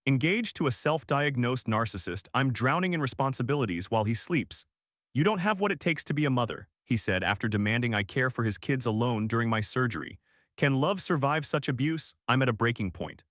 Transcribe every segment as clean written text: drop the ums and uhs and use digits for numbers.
Engaged to a self-diagnosed narcissist, I'm drowning in responsibilities while he sleeps. You don't have what it takes to be a mother, he said after demanding I care for his kids alone during my surgery. Can love survive such abuse? I'm at a breaking point.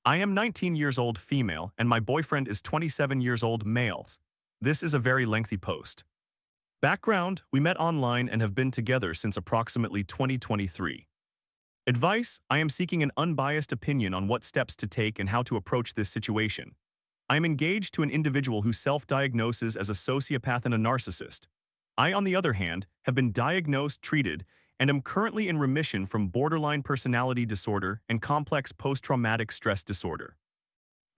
I am 19 years old female and my boyfriend is 27 years old male. This is a very lengthy post. Background: we met online and have been together since approximately 2023. Advice: I am seeking an unbiased opinion on what steps to take and how to approach this situation. I am engaged to an individual who self-diagnoses as a sociopath and a narcissist. I, on the other hand, have been diagnosed, treated, and am currently in remission from borderline personality disorder and complex post-traumatic stress disorder.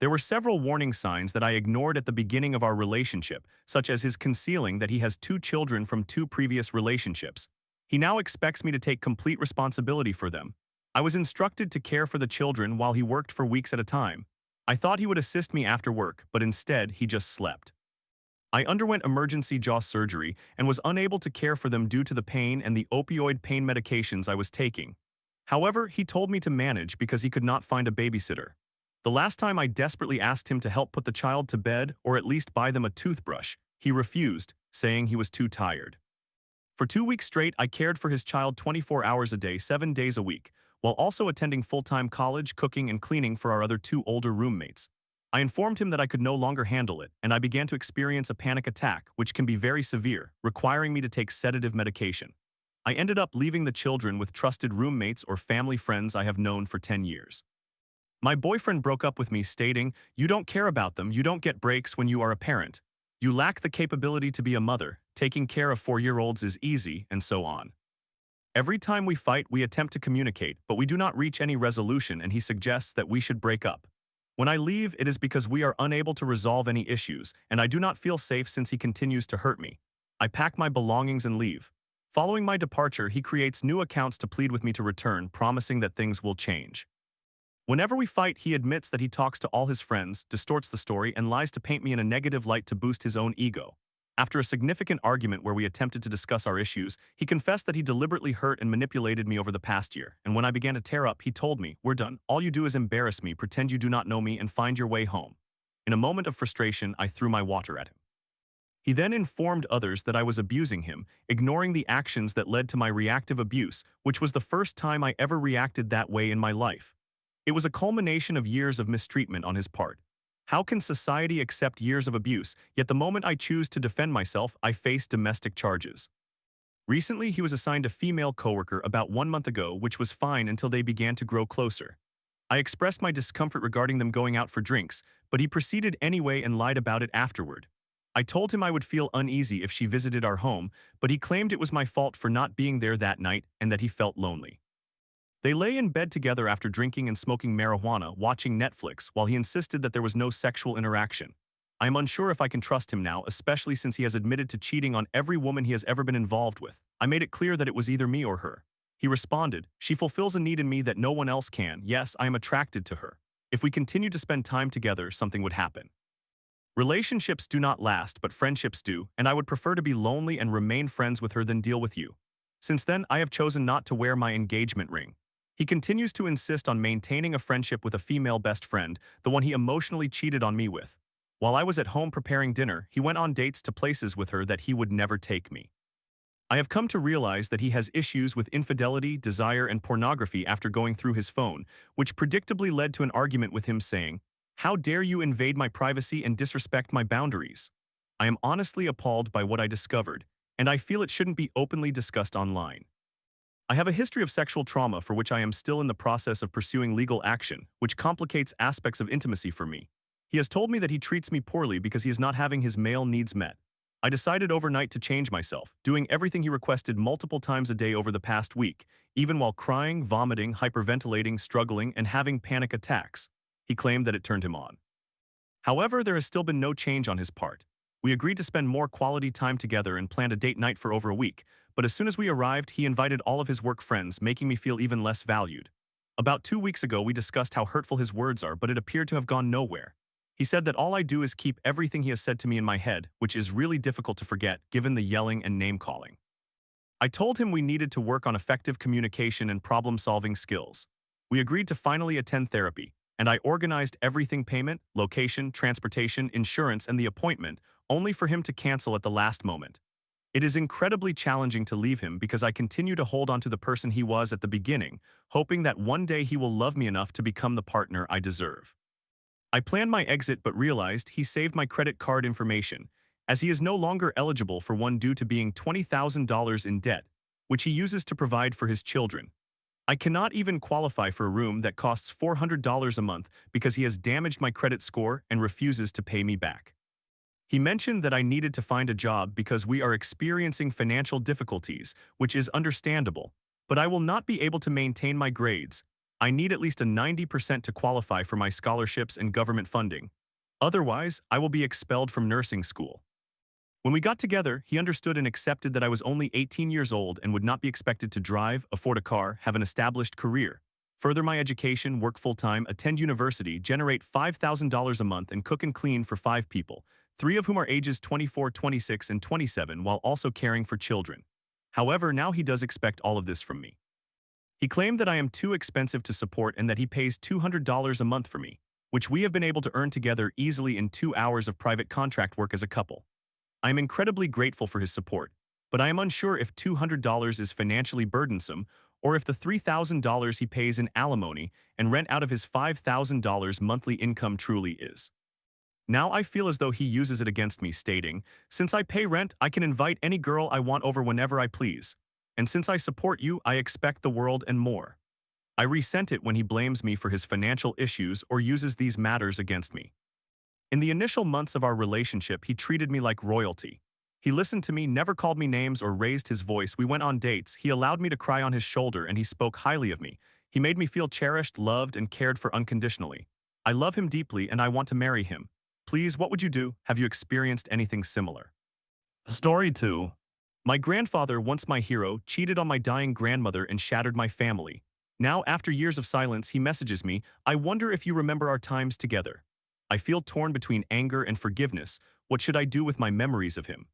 There were several warning signs that I ignored at the beginning of our relationship, such as his concealing that he has 2 children from 2 previous relationships. He now expects me to take complete responsibility for them. I was instructed to care for the children while he worked for weeks at a time. I thought he would assist me after work, but instead he just slept. I underwent emergency jaw surgery and was unable to care for them due to the pain and the opioid pain medications I was taking. However, he told me to manage because he could not find a babysitter. The last time I desperately asked him to help put the child to bed or at least buy them a toothbrush, he refused, saying he was too tired. For 2 weeks straight, I cared for his child 24 hours a day, 7 days a week, while also attending full-time college, cooking, and cleaning for our other 2 older roommates. I informed him that I could no longer handle it, and I began to experience a panic attack, which can be very severe, requiring me to take sedative medication. I ended up leaving the children with trusted roommates or family friends I have known for 10 years. My boyfriend broke up with me stating, "You don't care about them, you don't get breaks when you are a parent. You lack the capability to be a mother, taking care of 4-year-olds is easy," and so on. Every time we fight, we attempt to communicate, but we do not reach any resolution and he suggests that we should break up. When I leave, it is because we are unable to resolve any issues, and I do not feel safe since he continues to hurt me. I pack my belongings and leave. Following my departure, he creates new accounts to plead with me to return, promising that things will change. Whenever we fight, he admits that he talks to all his friends, distorts the story, and lies to paint me in a negative light to boost his own ego. After a significant argument where we attempted to discuss our issues, he confessed that he deliberately hurt and manipulated me over the past year, and when I began to tear up, he told me, "We're done. All you do is embarrass me, pretend you do not know me, and find your way home." In a moment of frustration, I threw my water at him. He then informed others that I was abusing him, ignoring the actions that led to my reactive abuse, which was the first time I ever reacted that way in my life. It was a culmination of years of mistreatment on his part. How can society accept years of abuse, yet the moment I choose to defend myself, I face domestic charges? Recently, he was assigned a female coworker about 1 month ago, which was fine until they began to grow closer. I expressed my discomfort regarding them going out for drinks, but he proceeded anyway and lied about it afterward. I told him I would feel uneasy if she visited our home, but he claimed it was my fault for not being there that night and that he felt lonely. They lay in bed together after drinking and smoking marijuana, watching Netflix, while he insisted that there was no sexual interaction. I am unsure if I can trust him now, especially since he has admitted to cheating on every woman he has ever been involved with. I made it clear that it was either me or her. He responded, "She fulfills a need in me that no one else can. Yes, I am attracted to her. If we continue to spend time together, something would happen. Relationships do not last, but friendships do, and I would prefer to be lonely and remain friends with her than deal with you. Since then, I have chosen not to wear my engagement ring." He continues to insist on maintaining a friendship with a female best friend, the one he emotionally cheated on me with. While I was at home preparing dinner, he went on dates to places with her that he would never take me. I have come to realize that he has issues with infidelity, desire, and pornography after going through his phone, which predictably led to an argument with him saying, "How dare you invade my privacy and disrespect my boundaries?" I am honestly appalled by what I discovered, and I feel it shouldn't be openly discussed online. I have a history of sexual trauma for which I am still in the process of pursuing legal action, which complicates aspects of intimacy for me. He has told me that he treats me poorly because he is not having his male needs met. I decided overnight to change myself, doing everything he requested multiple times a day over the past week, even while crying, vomiting, hyperventilating, struggling, and having panic attacks. He claimed that it turned him on. However, there has still been no change on his part. We agreed to spend more quality time together and planned a date night for over a week, but as soon as we arrived, he invited all of his work friends, making me feel even less valued. About 2 weeks ago, we discussed how hurtful his words are, but it appeared to have gone nowhere. He said that all I do is keep everything he has said to me in my head, which is really difficult to forget given the yelling and name-calling. I told him we needed to work on effective communication and problem-solving skills. We agreed to finally attend therapy, and I organized everything: payment, location, transportation, insurance, and the appointment, only for him to cancel at the last moment. It is incredibly challenging to leave him because I continue to hold on to the person he was at the beginning, hoping that one day he will love me enough to become the partner I deserve. I planned my exit but realized he saved my credit card information, as he is no longer eligible for one due to being $20,000 in debt, which he uses to provide for his children. I cannot even qualify for a room that costs $400 a month because he has damaged my credit score and refuses to pay me back. He mentioned that I needed to find a job because we are experiencing financial difficulties, which is understandable, but I will not be able to maintain my grades. I need at least a 90% to qualify for my scholarships and government funding. Otherwise, I will be expelled from nursing school. When we got together, he understood and accepted that I was only 18 years old and would not be expected to drive, afford a car, have an established career, further my education, work full-time, attend university, generate $5,000 a month, and cook and clean for 5 people, 3 of whom are ages 24, 26, and 27, while also caring for children. However, now he does expect all of this from me. He claimed that I am too expensive to support and that he pays $200 a month for me, which we have been able to earn together easily in 2 hours of private contract work as a couple. I am incredibly grateful for his support, but I am unsure if $200 is financially burdensome or if the $3,000 he pays in alimony and rent out of his $5,000 monthly income truly is. Now I feel as though he uses it against me, stating, "Since I pay rent, I can invite any girl I want over whenever I please. And since I support you, I expect the world and more." I resent it when he blames me for his financial issues or uses these matters against me. In the initial months of our relationship, he treated me like royalty. He listened to me, never called me names or raised his voice. We went on dates, he allowed me to cry on his shoulder, and he spoke highly of me. He made me feel cherished, loved, and cared for unconditionally. I love him deeply and I want to marry him. Please, what would you do? Have you experienced anything similar? Story 2. My grandfather, once my hero, cheated on my dying grandmother and shattered my family. Now, after years of silence, he messages me, "I wonder if you remember our times together." I feel torn between anger and forgiveness. What should I do with my memories of him?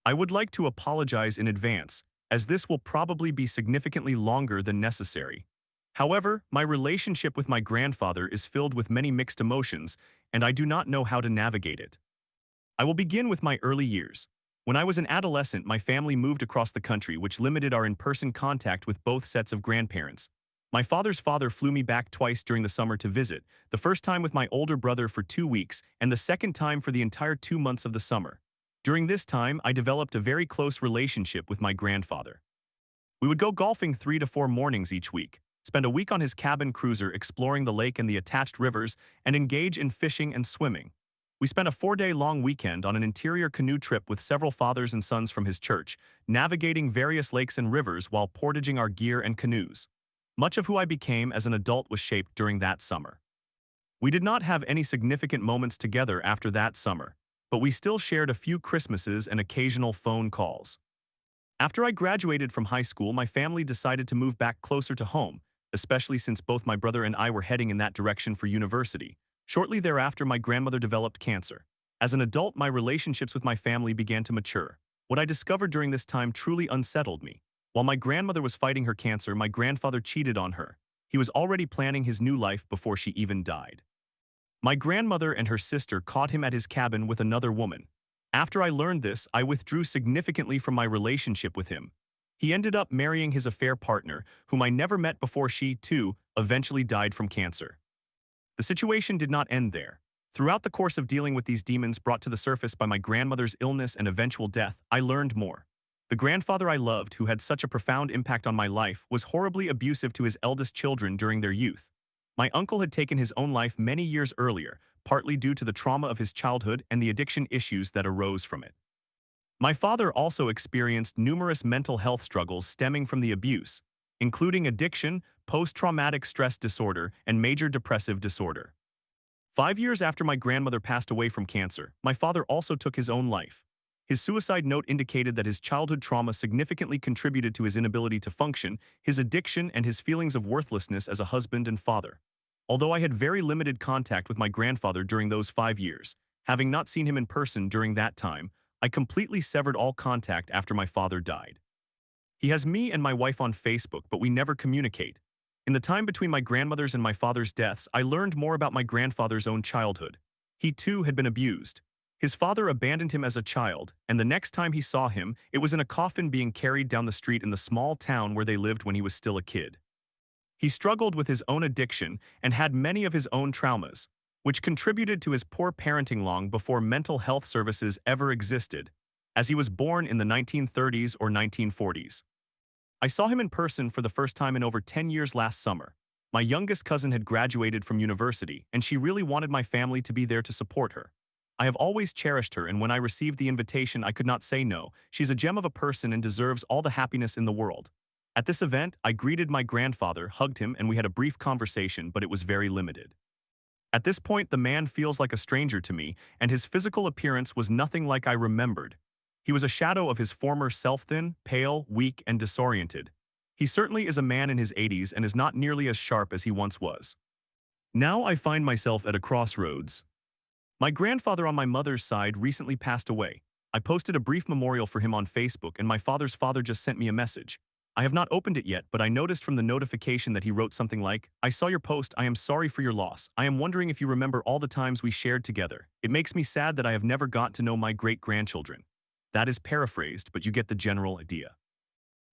I would like to apologize in advance, as this will probably be significantly longer than necessary. However, my relationship with my grandfather is filled with many mixed emotions, and I do not know how to navigate it. I will begin with my early years. When I was an adolescent, my family moved across the country, which limited our in-person contact with both sets of grandparents. My father's father flew me back twice during the summer to visit, the first time with my older brother for 2 weeks, and the second time for the entire 2 months of the summer. During this time, I developed a very close relationship with my grandfather. We would go golfing 3 to 4 mornings each week, spend a week on his cabin cruiser exploring the lake and the attached rivers, and engage in fishing and swimming. We spent a 4-day-long weekend on an interior canoe trip with several fathers and sons from his church, navigating various lakes and rivers while portaging our gear and canoes. Much of who I became as an adult was shaped during that summer. We did not have any significant moments together after that summer, but we still shared a few Christmases and occasional phone calls. After I graduated from high school, my family decided to move back closer to home, especially since both my brother and I were heading in that direction for university. Shortly thereafter, my grandmother developed cancer. As an adult, my relationships with my family began to mature. What I discovered during this time truly unsettled me. While my grandmother was fighting her cancer, my grandfather cheated on her. He was already planning his new life before she even died. My grandmother and her sister caught him at his cabin with another woman. After I learned this, I withdrew significantly from my relationship with him. He ended up marrying his affair partner, whom I never met before she, too, eventually died from cancer. The situation did not end there. Throughout the course of dealing with these demons brought to the surface by my grandmother's illness and eventual death, I learned more. The grandfather I loved, who had such a profound impact on my life, was horribly abusive to his eldest children during their youth. My uncle had taken his own life many years earlier, partly due to the trauma of his childhood and the addiction issues that arose from it. My father also experienced numerous mental health struggles stemming from the abuse, including addiction, post-traumatic stress disorder, and major depressive disorder. 5 years after my grandmother passed away from cancer, my father also took his own life. His suicide note indicated that his childhood trauma significantly contributed to his inability to function, his addiction, and his feelings of worthlessness as a husband and father. Although I had very limited contact with my grandfather during those 5 years, having not seen him in person during that time, I completely severed all contact after my father died. He has me and my wife on Facebook, but we never communicate. In the time between my grandmother's and my father's deaths, I learned more about my grandfather's own childhood. He too had been abused. His father abandoned him as a child, and the next time he saw him, it was in a coffin being carried down the street in the small town where they lived when he was still a kid. He struggled with his own addiction and had many of his own traumas, which contributed to his poor parenting long before mental health services ever existed, as he was born in the 1930s or 1940s. I saw him in person for the first time in over 10 years last summer. My youngest cousin had graduated from university, and she really wanted my family to be there to support her. I have always cherished her, and when I received the invitation, I could not say no. She's a gem of a person and deserves all the happiness in the world. At this event, I greeted my grandfather, hugged him, and we had a brief conversation, but it was very limited. At this point, the man feels like a stranger to me, and his physical appearance was nothing like I remembered. He was a shadow of his former self, thin, pale, weak, and disoriented. He certainly is a man in his 80s and is not nearly as sharp as he once was. Now I find myself at a crossroads. My grandfather on my mother's side recently passed away. I posted a brief memorial for him on Facebook, and my father's father just sent me a message. I have not opened it yet, but I noticed from the notification that he wrote something like, "I saw your post. I am sorry for your loss. I am wondering if you remember all the times we shared together. It makes me sad that I have never got to know my great-grandchildren." That is paraphrased, but you get the general idea.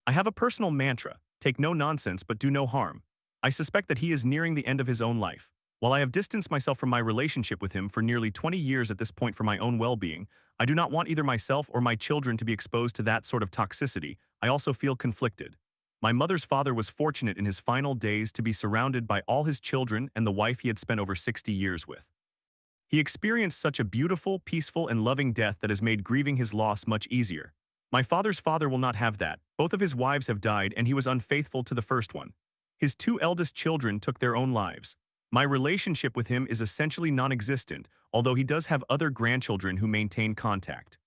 I have a personal mantra: take no nonsense but do no harm. I suspect that he is nearing the end of his own life. While I have distanced myself from my relationship with him for nearly 20 years at this point for my own well-being, I do not want either myself or my children to be exposed to that sort of toxicity. I also feel conflicted. My mother's father was fortunate in his final days to be surrounded by all his children and the wife he had spent over 60 years with. He experienced such a beautiful, peaceful, and loving death that has made grieving his loss much easier. My father's father will not have that. Both of his wives have died, and he was unfaithful to the first one. His two eldest children took their own lives. My relationship with him is essentially non-existent, although he does have other grandchildren who maintain contact.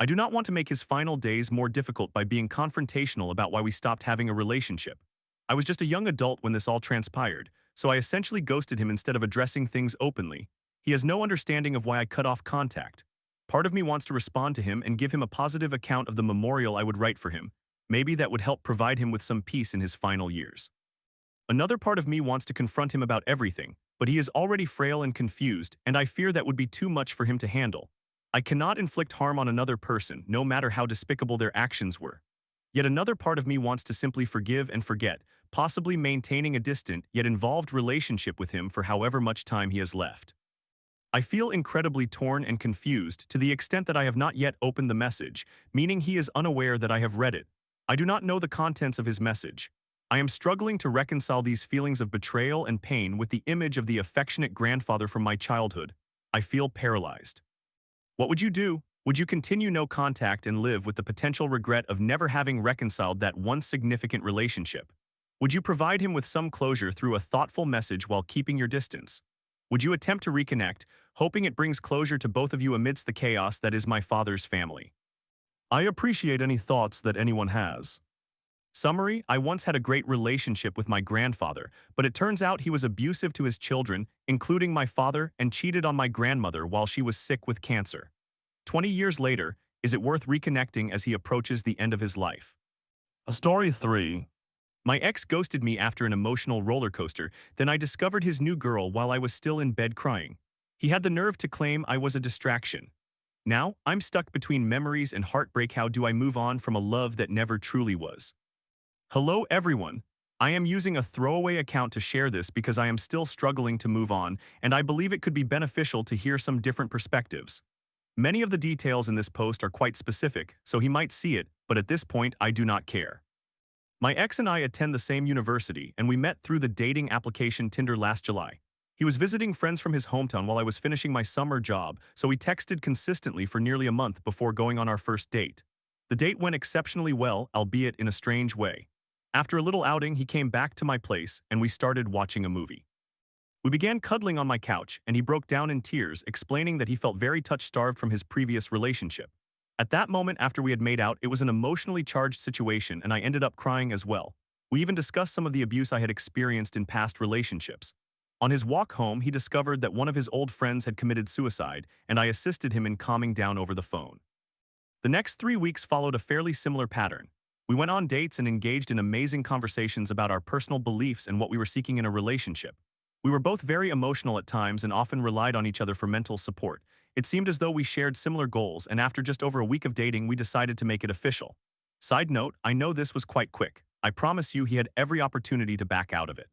I do not want to make his final days more difficult by being confrontational about why we stopped having a relationship. I was just a young adult when this all transpired, so I essentially ghosted him instead of addressing things openly. He has no understanding of why I cut off contact. Part of me wants to respond to him and give him a positive account of the memorial I would write for him. Maybe that would help provide him with some peace in his final years. Another part of me wants to confront him about everything, but he is already frail and confused, and I fear that would be too much for him to handle. I cannot inflict harm on another person, no matter how despicable their actions were. Yet another part of me wants to simply forgive and forget, possibly maintaining a distant yet involved relationship with him for however much time he has left. I feel incredibly torn and confused to the extent that I have not yet opened the message, meaning he is unaware that I have read it. I do not know the contents of his message. I am struggling to reconcile these feelings of betrayal and pain with the image of the affectionate grandfather from my childhood. I feel paralyzed. What would you do? Would you continue no contact and live with the potential regret of never having reconciled that once significant relationship? Would you provide him with some closure through a thoughtful message while keeping your distance? Would you attempt to reconnect, hoping it brings closure to both of you amidst the chaos that is my father's family? I appreciate any thoughts that anyone has. Summary: I once had a great relationship with my grandfather, but it turns out he was abusive to his children, including my father, and cheated on my grandmother while she was sick with cancer. 20 years later, is it worth reconnecting as he approaches the end of his life? Story 3. My ex ghosted me after an emotional roller coaster, then I discovered his new girl while I was still in bed crying. He had the nerve to claim I was a distraction. Now, I'm stuck between memories and heartbreak. How do I move on from a love that never truly was? Hello everyone. I am using a throwaway account to share this because I am still struggling to move on, and I believe it could be beneficial to hear some different perspectives. Many of the details in this post are quite specific, so he might see it, but at this point I do not care. My ex and I attend the same university, and we met through the dating application Tinder last July. He was visiting friends from his hometown while I was finishing my summer job, so we texted consistently for nearly a month before going on our first date. The date went exceptionally well, albeit in a strange way. After a little outing, he came back to my place, and we started watching a movie. We began cuddling on my couch, and he broke down in tears, explaining that he felt very touch-starved from his previous relationship. At that moment after we had made out, it was an emotionally charged situation, and I ended up crying as well. We even discussed some of the abuse I had experienced in past relationships. On his walk home, he discovered that one of his old friends had committed suicide, and I assisted him in calming down over the phone. The next 3 weeks followed a fairly similar pattern. We went on dates and engaged in amazing conversations about our personal beliefs and what we were seeking in a relationship. We were both very emotional at times and often relied on each other for mental support. It seemed as though we shared similar goals, and after just over a week of dating, we decided to make it official. Side note, I know this was quite quick. I promise you he had every opportunity to back out of it.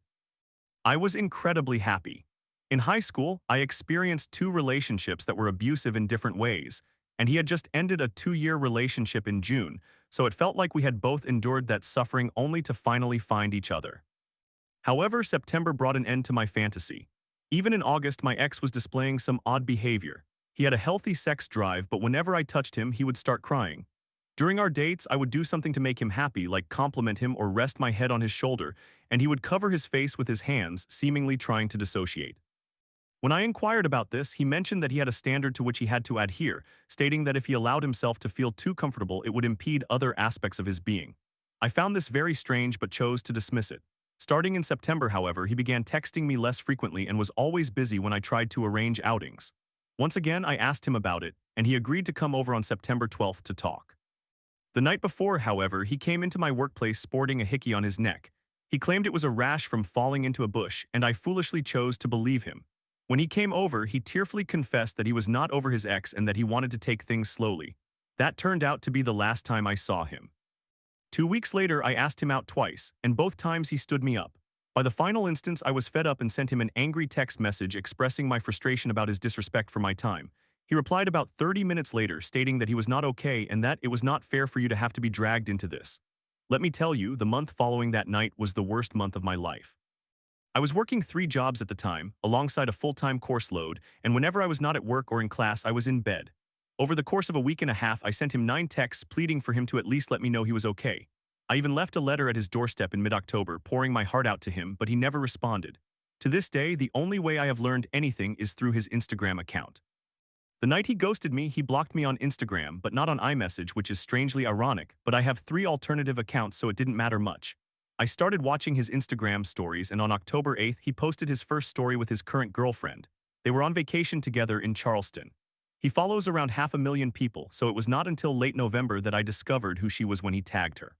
I was incredibly happy. In high school, I experienced two relationships that were abusive in different ways, and he had just ended a 2-year relationship in June, so it felt like we had both endured that suffering only to finally find each other. However, September brought an end to my fantasy. Even in August, my ex was displaying some odd behavior. He had a healthy sex drive, but whenever I touched him, he would start crying. During our dates, I would do something to make him happy, like compliment him or rest my head on his shoulder, and he would cover his face with his hands, seemingly trying to dissociate. When I inquired about this, he mentioned that he had a standard to which he had to adhere, stating that if he allowed himself to feel too comfortable, it would impede other aspects of his being. I found this very strange but chose to dismiss it. Starting in September, however, he began texting me less frequently and was always busy when I tried to arrange outings. Once again, I asked him about it, and he agreed to come over on September 12th to talk. The night before, however, he came into my workplace sporting a hickey on his neck. He claimed it was a rash from falling into a bush, and I foolishly chose to believe him. When he came over, he tearfully confessed that he was not over his ex and that he wanted to take things slowly. That turned out to be the last time I saw him. 2 weeks later, I asked him out twice, and both times he stood me up. By the final instance, I was fed up and sent him an angry text message expressing my frustration about his disrespect for my time. He replied about 30 minutes later, stating that he was not okay and that it was not fair for you to have to be dragged into this. Let me tell you, the month following that night was the worst month of my life. I was working 3 jobs at the time, alongside a full-time course load, and whenever I was not at work or in class, I was in bed. Over the course of a week and a half, I sent him 9 texts pleading for him to at least let me know he was okay. I even left a letter at his doorstep in mid-October, pouring my heart out to him, but he never responded. To this day, the only way I have learned anything is through his Instagram account. The night he ghosted me, he blocked me on Instagram, but not on iMessage, which is strangely ironic, but I have 3 alternative accounts, so it didn't matter much. I started watching his Instagram stories, and on October 8th, he posted his first story with his current girlfriend. They were on vacation together in Charleston. He follows around 500,000 people, so it was not until late November that I discovered who she was when he tagged her.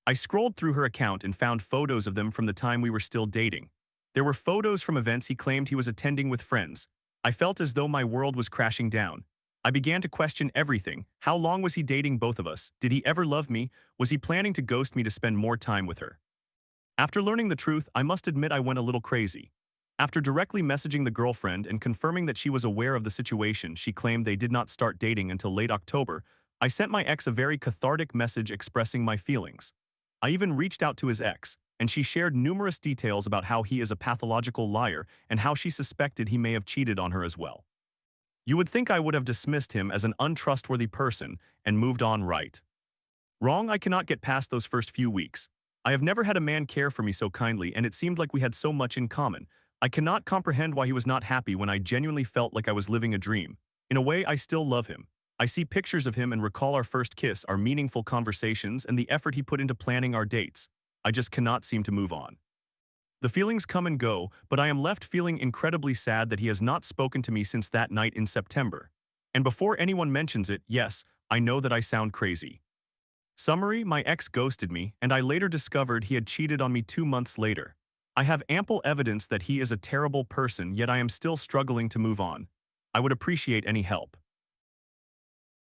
I scrolled through her account and found photos of them from the time we were still dating. There were photos from events he claimed he was attending with friends. I felt as though my world was crashing down. I began to question everything. How long was he dating both of us? Did he ever love me? Was he planning to ghost me to spend more time with her? After learning the truth, I must admit I went a little crazy. After directly messaging the girlfriend and confirming that she was aware of the situation, she claimed they did not start dating until late October. I sent my ex a very cathartic message expressing my feelings. I even reached out to his ex, and she shared numerous details about how he is a pathological liar and how she suspected he may have cheated on her as well. You would think I would have dismissed him as an untrustworthy person and moved on, right? Wrong. I cannot get past those first few weeks. I have never had a man care for me so kindly, and it seemed like we had so much in common. I cannot comprehend why he was not happy when I genuinely felt like I was living a dream. In a way, I still love him. I see pictures of him and recall our first kiss, our meaningful conversations, and the effort he put into planning our dates. I just cannot seem to move on. The feelings come and go, but I am left feeling incredibly sad that he has not spoken to me since that night in September. And before anyone mentions it, yes, I know that I sound crazy. Summary: my ex ghosted me, and I later discovered he had cheated on me 2 months later. I have ample evidence that he is a terrible person, yet I am still struggling to move on. I would appreciate any help.